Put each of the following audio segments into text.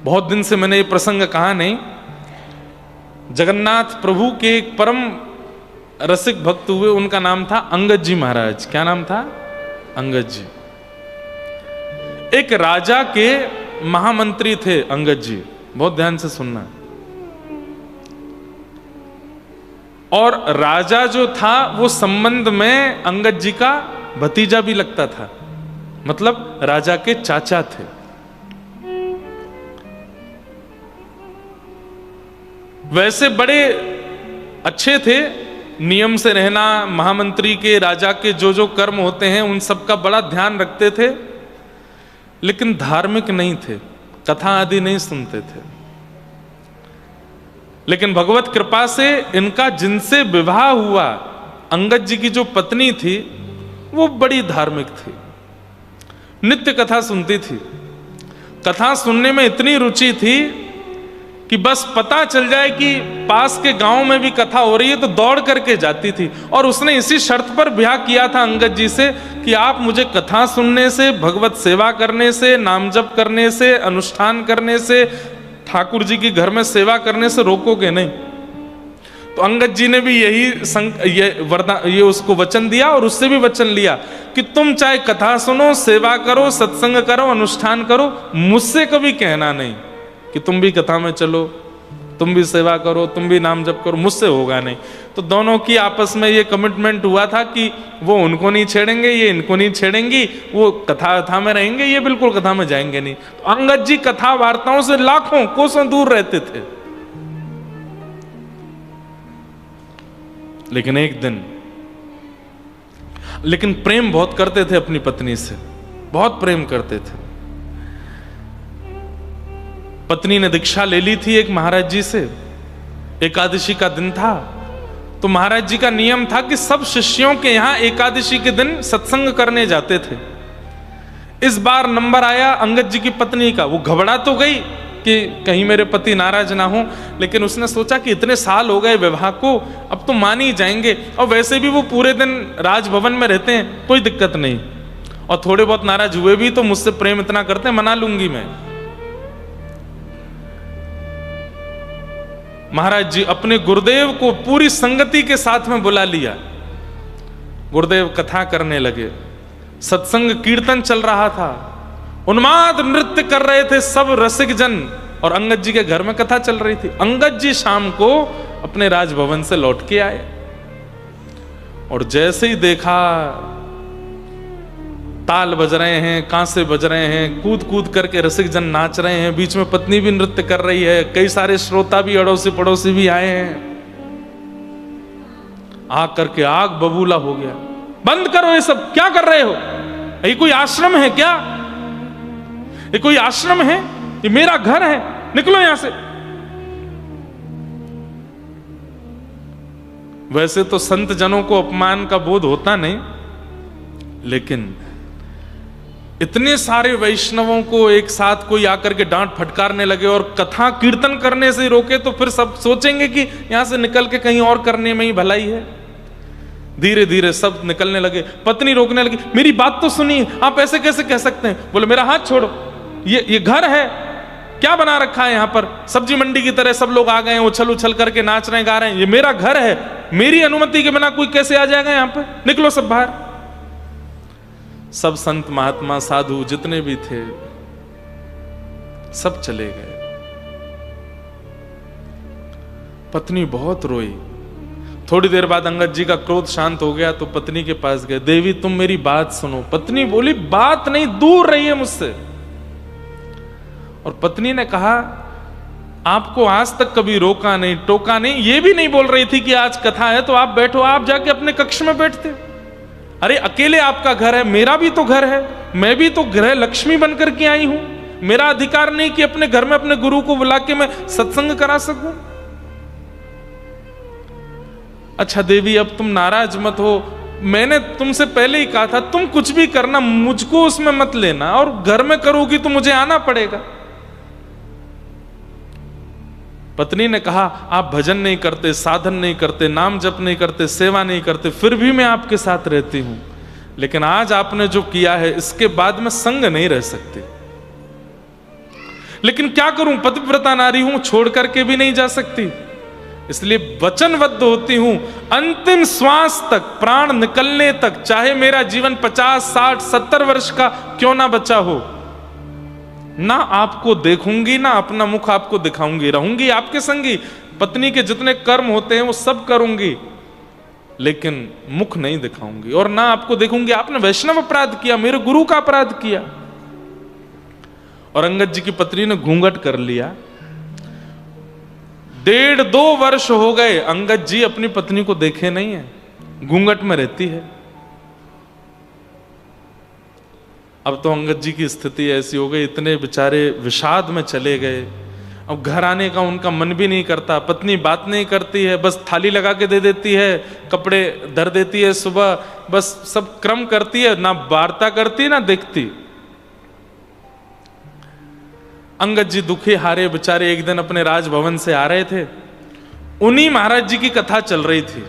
बहुत दिन से मैंने ये प्रसंग कहा नहीं। जगन्नाथ प्रभु के एक परम रसिक भक्त हुए, उनका नाम था अंगद जी महाराज। क्या नाम था? अंगद जी। एक राजा के महामंत्री थे अंगद जी, बहुत ध्यान से सुनना। और राजा जो था वो संबंध में अंगद जी का भतीजा भी लगता था, मतलब राजा के चाचा थे। वैसे बड़े अच्छे थे, नियम से रहना, महामंत्री के, राजा के जो जो कर्म होते हैं उन सब का बड़ा ध्यान रखते थे, लेकिन धार्मिक नहीं थे, कथा आदि नहीं सुनते थे। लेकिन भगवत कृपा से इनका जिनसे विवाह हुआ, अंगद जी की जो पत्नी थी वो बड़ी धार्मिक थी, नित्य कथा सुनती थी। कथा सुनने में इतनी रुचि थी कि बस पता चल जाए कि पास के गांव में भी कथा हो रही है तो दौड़ करके जाती थी। और उसने इसी शर्त पर ब्याह किया था अंगद जी से कि आप मुझे कथा सुनने से, भगवत सेवा करने से, नाम जप करने से, अनुष्ठान करने से, ठाकुर जी की घर में सेवा करने से रोकोगे नहीं। तो अंगद जी ने भी ये उसको वचन दिया और उससे भी वचन लिया कि तुम चाहे कथा सुनो, सेवा करो, सत्संग करो, अनुष्ठान करो, मुझसे कभी कहना नहीं कि तुम भी कथा में चलो, तुम भी सेवा करो, तुम भी नाम जप करो, मुझसे होगा नहीं। तो दोनों की आपस में ये कमिटमेंट हुआ था कि वो उनको नहीं छेड़ेंगे, ये इनको नहीं छेड़ेंगी, वो कथा में रहेंगे, ये बिल्कुल कथा में जाएंगे नहीं। तो अंगद जी कथा वार्ताओं से लाखों कोसों दूर रहते थे। लेकिन एक दिन, लेकिन प्रेम बहुत करते थे अपनी पत्नी से, बहुत प्रेम करते थे। पत्नी ने दीक्षा ले ली थी एक महाराज जी से, एकादशी का दिन था, तो महाराज जी का नियम था कि सब शिष्यों के यहां एकादशी के दिन सत्संग करने जाते थे। इस बार नंबर आया अंगद जी की पत्नी का। वो घबरा तो गई कि कहीं मेरे पति नाराज ना हो, लेकिन उसने सोचा कि इतने साल हो गए विवाह को, अब तो मान ही जाएंगे, और वैसे भी वो पूरे दिन राजभवन में रहते हैं, कोई दिक्कत नहीं, और थोड़े बहुत नाराज हुए भी तो मुझसे प्रेम इतना करते हैं, मना लूंगी मैं। महाराज जी अपने गुरुदेव को पूरी संगति के साथ में बुला लिया। गुरुदेव कथा करने लगे, सत्संग कीर्तन चल रहा था, उन्माद नृत्य कर रहे थे सब रसिक जन, और अंगद जी के घर में कथा चल रही थी। अंगद जी शाम को अपने राजभवन से लौट के आए, और जैसे ही देखा ताल बज रहे हैं, कांसे बज रहे हैं, कूद कूद करके रसिक जन नाच रहे हैं, बीच में पत्नी भी नृत्य कर रही है, कई सारे श्रोता भी, अड़ोसी पड़ोसी भी आए हैं। आग करके आग बबूला हो गया, बंद करो ये सब, क्या कर रहे हो? ये कोई आश्रम है क्या? ये कोई आश्रम है? ये मेरा घर है, निकलो यहां से। वैसे तो संत जनों को अपमान का बोध होता नहीं, लेकिन इतने सारे वैष्णवों को एक साथ कोई आकर के डांट फटकारने लगे और कथा कीर्तन करने से रोके, तो फिर सब सोचेंगे कि यहां से निकल के कहीं और करने में ही भलाई है। धीरे धीरे सब निकलने लगे। पत्नी रोकने लगी, मेरी बात तो सुनिए, आप ऐसे कैसे कह सकते हैं? बोले मेरा हाथ छोड़ो, ये घर है, क्या बना रखा है यहाँ पर? सब्जी मंडी की तरह सब लोग आ गए हैं, उछल उछल करके नाच रहे हैं, गा रहे हैं। ये मेरा घर है, मेरी अनुमति के बिना कोई कैसे आ जाएगा यहाँ पर? निकलो सब बाहर। सब संत महात्मा साधु जितने भी थे सब चले गए। पत्नी बहुत रोई। थोड़ी देर बाद अंगद जी का क्रोध शांत हो गया तो पत्नी के पास गए, देवी तुम मेरी बात सुनो। पत्नी बोली, बात नहीं, दूर रहिए मुझसे। और पत्नी ने कहा, आपको आज तक कभी रोका नहीं, टोका नहीं, ये भी नहीं बोल रही थी कि आज कथा है तो आप बैठो, आप जाके अपने कक्ष में बैठते। अरे अकेले आपका घर है, मेरा भी तो घर है, मैं भी तो गृह लक्ष्मी बनकर के आई हूं। मेरा अधिकार नहीं कि अपने घर में अपने गुरु को बुला के मैं सत्संग करा सकूं? अच्छा देवी अब तुम नाराज मत हो, मैंने तुमसे पहले ही कहा था तुम कुछ भी करना मुझको उसमें मत लेना, और घर में करोगी तो मुझे आना पड़ेगा। पत्नी ने कहा, आप भजन नहीं करते, साधन नहीं करते, नाम जप नहीं करते, सेवा नहीं करते, फिर भी मैं आपके साथ रहती हूं, लेकिन आज आपने जो किया है इसके बाद मैं संग नहीं रह सकती। लेकिन क्या करूं, पतिव्रता नारी हूं, छोड़ करके भी नहीं जा सकती, इसलिए वचनबद्ध होती हूं अंतिम श्वास तक, प्राण निकलने तक, चाहे मेरा जीवन 50, 60, 70 वर्ष का क्यों ना बचा हो, ना आपको देखूंगी, ना अपना मुख आपको दिखाऊंगी, रहूंगी आपके संगी, पत्नी के जितने कर्म होते हैं वो सब करूंगी, लेकिन मुख नहीं दिखाऊंगी, और ना आपको देखूंगी आपने वैष्णव अपराध किया, मेरे गुरु का अपराध किया। और अंगद जी की पत्नी ने घूंघट कर लिया। 1.5-2 वर्ष हो गए अंगद जी अपनी पत्नी को देखे नहीं है, घूंघट में रहती है। अब तो अंगद जी की स्थिति ऐसी हो गई, इतने बेचारे विषाद में चले गए, अब घर आने का उनका मन भी नहीं करता, पत्नी बात नहीं करती है, बस थाली लगा के दे देती है, कपड़े धर देती है सुबह, बस सब क्रम करती है, ना वार्ता करती ना देखती। अंगद जी दुखी हारे बेचारे एक दिन अपने राजभवन से आ रहे थे, उन्हीं महाराज जी की कथा चल रही थी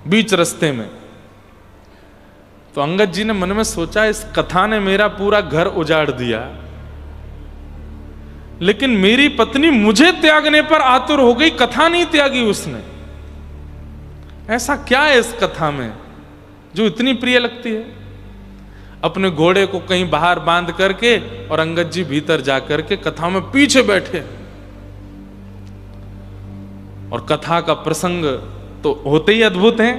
बीच रास्ते में। तो अंगद जी ने मन में सोचा, इस कथा ने मेरा पूरा घर उजाड़ दिया, लेकिन मेरी पत्नी मुझे त्यागने पर आतुर हो गई, कथा नहीं त्यागी उसने। ऐसा क्या है इस कथा में जो इतनी प्रिय लगती है? अपने घोड़े को कहीं बाहर बांध करके और अंगद जी भीतर जाकर के कथा में पीछे बैठे, और कथा का प्रसंग तो होते ही अद्भुत है।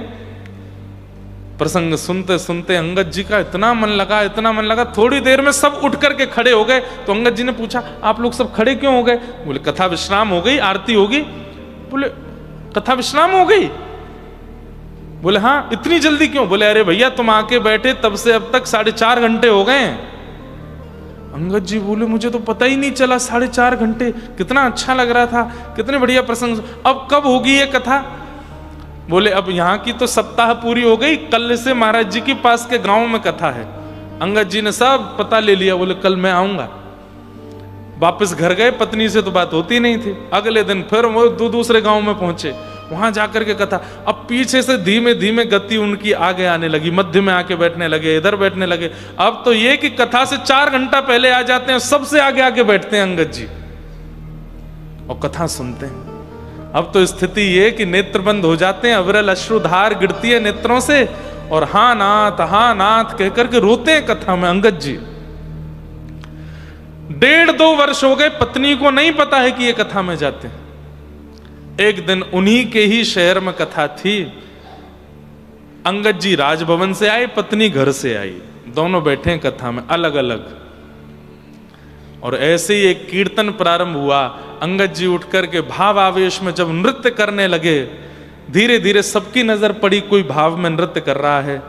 प्रसंग सुनते सुनते अंगद जी का इतना मन लगा, थोड़ी देर में सब उठ करके खड़े हो गए। तो अंगद जी ने पूछा, आप लोग सब खड़े क्यों हो गए? बोले कथा विश्राम हो गई, आरती होगी। बोले कथा विश्राम हो गई? बोले हाँ, इतनी जल्दी क्यों? बोले अरे भैया तुम आके बैठे तब से अब तक 4.5 घंटे हो गए। अंगद जी बोले मुझे तो पता ही नहीं चला, 4.5 घंटे, कितना अच्छा लग रहा था, कितने बढ़िया प्रसंग, अब कब होगी ये कथा? बोले अब यहाँ की तो सप्ताह पूरी हो गई, कल से महाराज जी के पास के गांव में कथा है। अंगद जी ने सब पता ले लिया, बोले कल मैं आऊंगा। वापस घर गए, पत्नी से तो बात होती नहीं थी। अगले दिन फिर वो दूसरे गांव में पहुंचे, वहां जाकर के कथा। अब पीछे से धीमे धीमे गति उनकी आगे आने लगी, मध्य में आके बैठने लगे, इधर बैठने लगे। अब तो ये कि कथा से 4 घंटा पहले आ जाते हैं, सबसे आगे आके बैठते हैं अंगद जी और कथा सुनते हैं। अब तो स्थिति ये कि नेत्र बंद हो जाते हैं, अविरल अश्रुधार गिरती है नेत्रों से, और हाँ नाथ कहकर के रोते हैं कथा में अंगद जी। 1.5-2 वर्ष हो गए, पत्नी को नहीं पता है कि ये कथा में जाते हैं। एक दिन उन्हीं के ही शहर में कथा थी। अंगद जी राजभवन से आए, पत्नी घर से आई, दोनों बैठे हैं कथा में अलग अलग। और ऐसे ही एक कीर्तन प्रारंभ हुआ। अंगद जी उठ करके भाव आवेश में जब नृत्य करने लगे, धीरे धीरे सबकी नजर पड़ी, कोई भाव में नृत्य कर रहा है।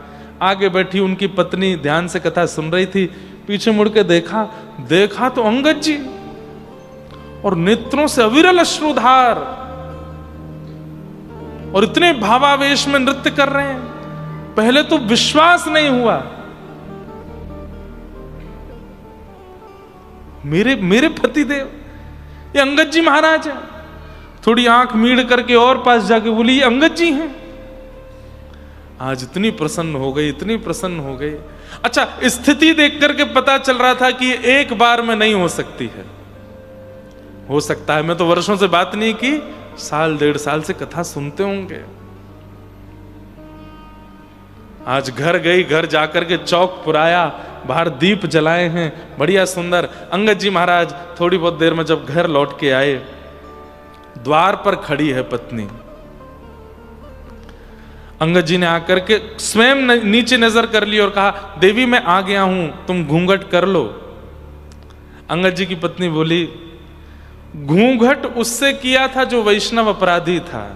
आगे बैठी उनकी पत्नी ध्यान से कथा सुन रही थी, पीछे मुड़ के देखा तो अंगद जी, और नेत्रों से अविरल अश्रुधार, और इतने भावावेश में नृत्य कर रहे हैं। पहले तो विश्वास नहीं हुआ, मेरे पतिदेव, ये अंगद जी महाराज हैं। थोड़ी आंख मीड़ करके और पास जाके बोली ये अंगद जी हैं। आज इतनी प्रसन्न हो गई। अच्छा, स्थिति देख करके पता चल रहा था कि ये एक बार में नहीं हो सकती है, हो सकता है मैं तो वर्षों से बात नहीं की, 1.5 साल से कथा सुनते होंगे। आज घर गई, घर जाकर के चौक पुराया, बाहर दीप जलाए हैं, बढ़िया सुंदर। अंगद जी महाराज थोड़ी बहुत देर में जब घर लौट के आए, द्वार पर खड़ी है पत्नी। अंगद जी ने आकर के स्वयं नीचे नजर कर ली और कहा, देवी मैं आ गया हूं, तुम घूंघट कर लो। अंगद जी की पत्नी बोली, घूंघट उससे किया था जो वैष्णव अपराधी था,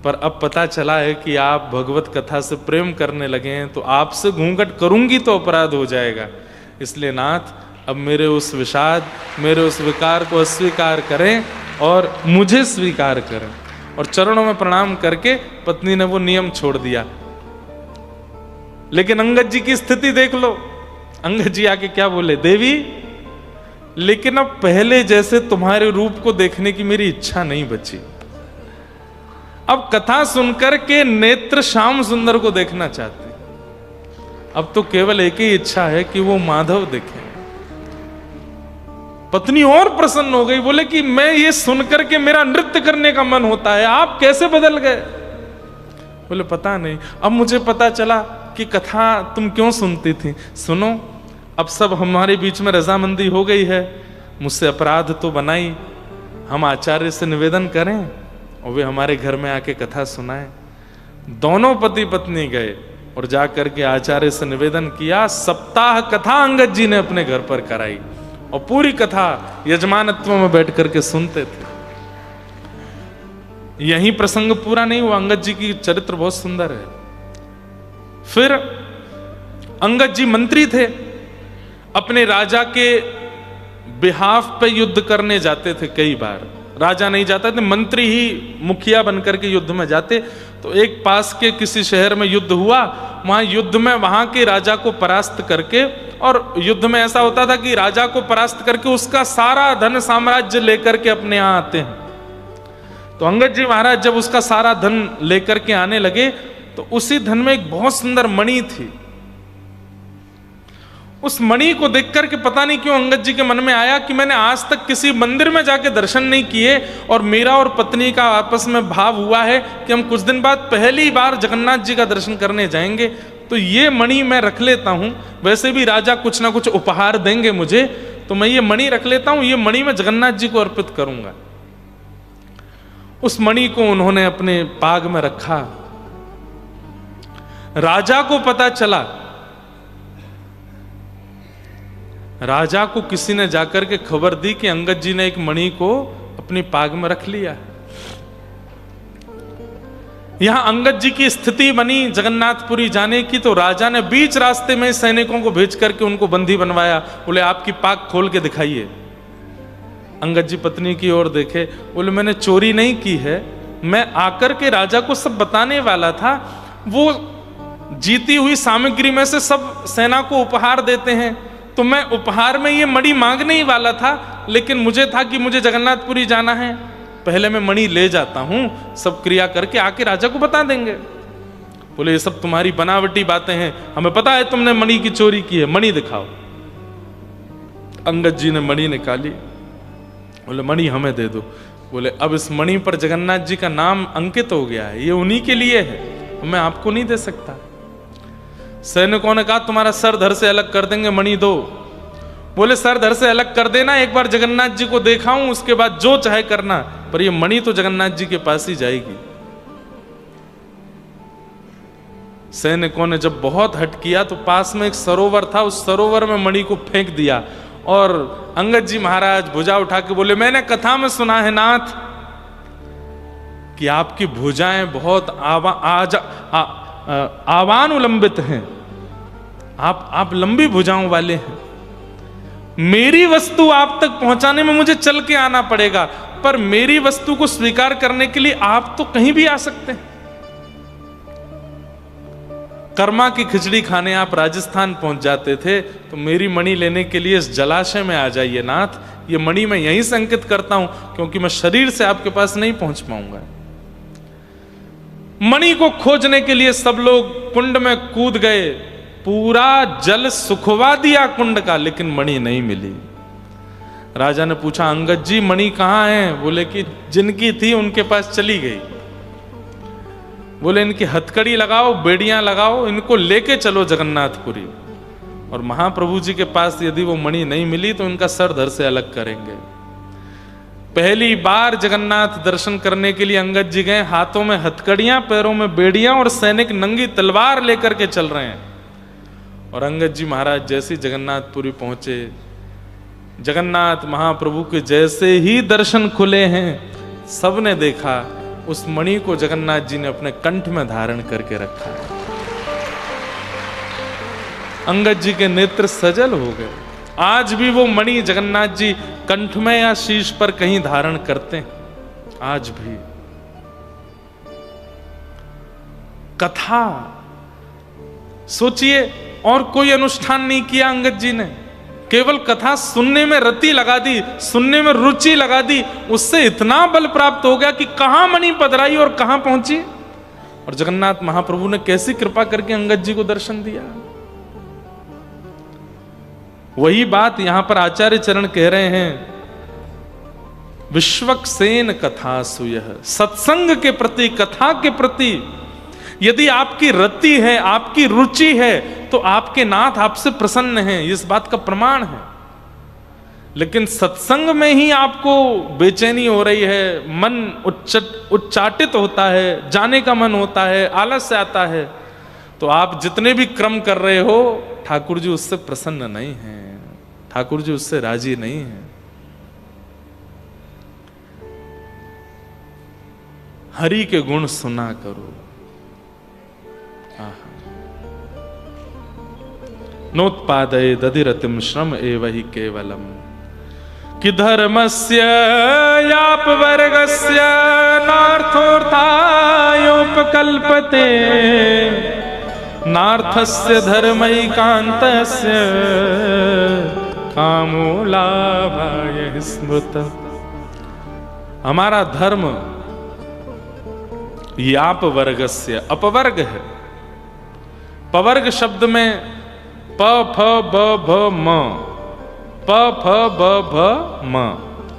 पर अब पता चला है कि आप भगवत कथा से प्रेम करने लगे हैं, तो आपसे घूंघट करूंगी तो अपराध हो जाएगा। इसलिए नाथ, अब मेरे उस विषाद, मेरे उस विकार को अस्वीकार करें और मुझे स्वीकार करें। और चरणों में प्रणाम करके पत्नी ने वो नियम छोड़ दिया। लेकिन अंगद जी की स्थिति देख लो। अंगद जी आके क्या बोले, देवी लेकिन अब पहले जैसे तुम्हारे रूप को देखने की मेरी इच्छा नहीं बची। अब कथा सुनकर के नेत्र श्याम सुंदर को देखना चाहते। अब तो केवल एक ही इच्छा है कि वो माधव देखें। पत्नी और प्रसन्न हो गई, बोले कि मैं ये सुनकर के मेरा नृत्य करने का मन होता है, आप कैसे बदल गए? बोले पता नहीं, अब मुझे पता चला कि कथा तुम क्यों सुनती थी। सुनो, अब सब हमारे बीच में रजामंदी हो गई है, मुझसे अपराध तो बनाई, हम आचार्य से निवेदन करें और वे हमारे घर में आके कथा सुनाएं। दोनों पति पत्नी गए और जाकर के आचार्य से निवेदन किया। सप्ताह कथा अंगद जी ने अपने घर पर कराई और पूरी कथा यजमानत्व में बैठ करके सुनते थे। यही प्रसंग पूरा नहीं हुआ, अंगद जी की चरित्र बहुत सुंदर है। फिर अंगद जी मंत्री थे, अपने राजा के बिहाफ पे युद्ध करने जाते थे। कई बार राजा नहीं जाता थे, मंत्री ही मुखिया बनकर के युद्ध में जाते। तो एक पास के किसी शहर में युद्ध हुआ, वहां युद्ध में वहां के राजा को परास्त करके, और युद्ध में ऐसा होता था कि राजा को परास्त करके उसका सारा धन साम्राज्य लेकर के अपने यहां आते हैं। तो अंगद जी महाराज जब उसका सारा धन लेकर के आने लगे तो उसी धन में एक बहुत सुंदर मणि थी। उस मणि को देखकर के पता नहीं क्यों अंगद जी के मन में आया कि मैंने आज तक किसी मंदिर में जाके दर्शन नहीं किए, और मेरा और पत्नी का आपस में भाव हुआ है कि हम कुछ दिन बाद पहली बार जगन्नाथ जी का दर्शन करने जाएंगे, तो ये मणि मैं रख लेता हूं। वैसे भी राजा कुछ ना कुछ उपहार देंगे मुझे, तो मैं ये मणि रख लेता हूं, ये मणि मैं जगन्नाथ जी को अर्पित करूंगा। उस मणि को उन्होंने अपने पाग में रखा। राजा को पता चला, राजा को किसी ने जाकर के खबर दी कि अंगद जी ने एक मणि को अपनी पाग में रख लिया। यहां अंगद जी की स्थिति बनी जगन्नाथपुरी जाने की, तो राजा ने बीच रास्ते में सैनिकों को भेज करके उनको बंदी बनवाया। बोले आपकी पाग खोल के दिखाइए। अंगद जी पत्नी की ओर देखे, बोले मैंने चोरी नहीं की है, मैं आकर के राजा को सब बताने वाला था। वो जीती हुई सामग्री में से सब सेना को उपहार देते हैं, तो मैं उपहार में ये मणि मांगने ही वाला था, लेकिन मुझे था कि मुझे जगन्नाथपुरी जाना है, पहले मैं मणि ले जाता हूं, सब क्रिया करके आके राजा को बता देंगे। बोले ये सब तुम्हारी बनावटी बातें हैं, हमें पता है तुमने मणि की चोरी की है, मणि दिखाओ। अंगद जी ने मणि निकाली। बोले मणि हमें दे दो। बोले अब इस मणि पर जगन्नाथ जी का नाम अंकित हो गया है, ये उन्हीं के लिए है, मैं आपको नहीं दे सकता। सैनिकों ने कहा तुम्हारा सर धड़ से अलग कर देंगे, मणि दो। बोले सर धड़ से अलग कर देना, एक बार जगन्नाथ जी को देखाऊं, उसके बाद जो चाहे करना, पर ये मणि तो जगन्नाथ जी के पास ही जाएगी। सैनिकों ने जब बहुत हट किया तो पास में एक सरोवर था, उस सरोवर में मणि को फेंक दिया। और अंगद जी महाराज भुजा उठा के बोले मैंने कथा में सुना है नाथ कि आपकी भुजाएं बहुत आवान उलंबित हैं, आप लंबी भुजाओं वाले हैं। मेरी वस्तु आप तक पहुंचाने में मुझे चल के आना पड़ेगा, पर मेरी वस्तु को स्वीकार करने के लिए आप तो कहीं भी आ सकते हैं। कर्मा की खिचड़ी खाने आप राजस्थान पहुंच जाते थे, तो मेरी मणि लेने के लिए इस जलाशय में आ जाइए नाथ, ये मणि मैं यहीं से अंकित करता हूं, क्योंकि मैं शरीर से आपके पास नहीं पहुंच पाऊंगा। मणि को खोजने के लिए सब लोग कुंड में कूद गए, पूरा जल सुखवा दिया कुंड का, लेकिन मणि नहीं मिली। राजा ने पूछा अंगद जी मणि कहां है? बोले कि जिनकी थी उनके पास चली गई। बोले इनकी हथकड़ी लगाओ, बेड़ियां लगाओ, इनको लेके चलो जगन्नाथपुरी, और महाप्रभु जी के पास यदि वो मणि नहीं मिली तो इनका सर धड़ से अलग करेंगे। पहली बार जगन्नाथ दर्शन करने के लिए अंगद जी गए, हाथों में हथकड़ियां, पैरों में बेड़ियां, और सैनिक नंगी तलवार लेकर के चल रहे हैं। और अंगद जी महाराज जैसे जगन्नाथपुरी पहुंचे, जगन्नाथ महाप्रभु के जैसे ही दर्शन खुले हैं, सबने देखा उस मणि को जगन्नाथ जी ने अपने कंठ में धारण करके रखा। अंगद जी के नेत्र सजल हो गए। आज भी वो मणि जगन्नाथ जी कंठ में या शीश पर कहीं धारण करते हैं, आज भी। कथा सोचिए, और कोई अनुष्ठान नहीं किया अंगद जी ने, केवल कथा सुनने में रति लगा दी, सुनने में रुचि लगा दी, उससे इतना बल प्राप्त हो गया कि कहां मणि पधराई और कहां पहुंची। और जगन्नाथ महाप्रभु ने कैसी कृपा करके अंगद जी को दर्शन दिया। वही बात यहां पर आचार्य चरण कह रहे हैं, विश्वक्सेन कथा सुयः, सत्संग के प्रति, कथा के प्रति यदि आपकी रति है, आपकी रुचि है, तो आपके नाथ आपसे प्रसन्न हैं, इस बात का प्रमाण है। लेकिन सत्संग में ही आपको बेचैनी हो रही है, मन उच्चाटित होता है, जाने का मन होता है, आलस्य आता है, तो आप जितने भी क्रम कर रहे हो, ठाकुर जी उससे प्रसन्न नहीं हैं, ठाकुर जी उससे राजी नहीं हैं। हरि के गुण सुना करो। नोत्पादये दधिरतिम श्रम एव हि केवलम, कि धर्मस्य यापवर्गस्य नार्थोऽर्थायोपकल्पते, नार्थस्य धर्मैकान्तस्य कामो लाभाय स्मृत। हमारा धर्म याप वर्गस्य, अपवर्ग है। पवर्ग शब्द में प फ ब भ म, प फ ब भ म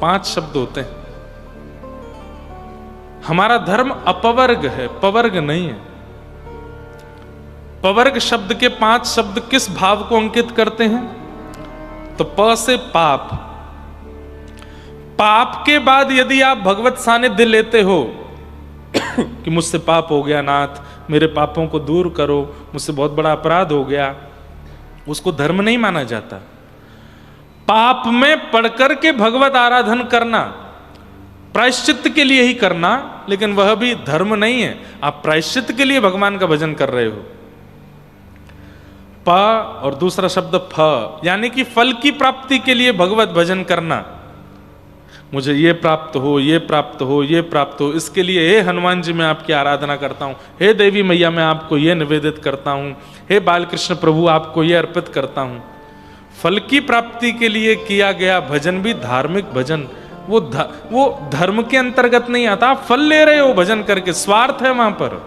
5 शब्द होते हैं। हमारा धर्म अपवर्ग है, पवर्ग नहीं है। पवर्ग शब्द के 5 शब्द किस भाव को अंकित करते हैं? तो प से पाप, पाप के बाद यदि आप भगवत सानिध्य लेते हो कि मुझसे पाप हो गया नाथ, मेरे पापों को दूर करो, मुझसे बहुत बड़ा अपराध हो गया, उसको धर्म नहीं माना जाता। पाप में पढ़कर के भगवत आराधन करना, प्रायश्चित के लिए ही करना, लेकिन वह भी धर्म नहीं है। आप प्रायश्चित के लिए भगवान का भजन कर रहे हो। प और दूसरा शब्द फ, यानी कि फल की प्राप्ति के लिए भगवत भजन करना। मुझे ये प्राप्त हो, ये प्राप्त हो, ये प्राप्त हो, इसके लिए हे हनुमान जी मैं आपकी आराधना करता हूँ, हे देवी मैया मैं आपको ये निवेदित करता हूँ, हे बालकृष्ण प्रभु आपको ये अर्पित करता हूँ। फल की प्राप्ति के लिए किया गया भजन भी धार्मिक भजन, वो धर्म के अंतर्गत नहीं आता। आप फल ले रहे हो भजन करके, स्वार्थ है वहां पर।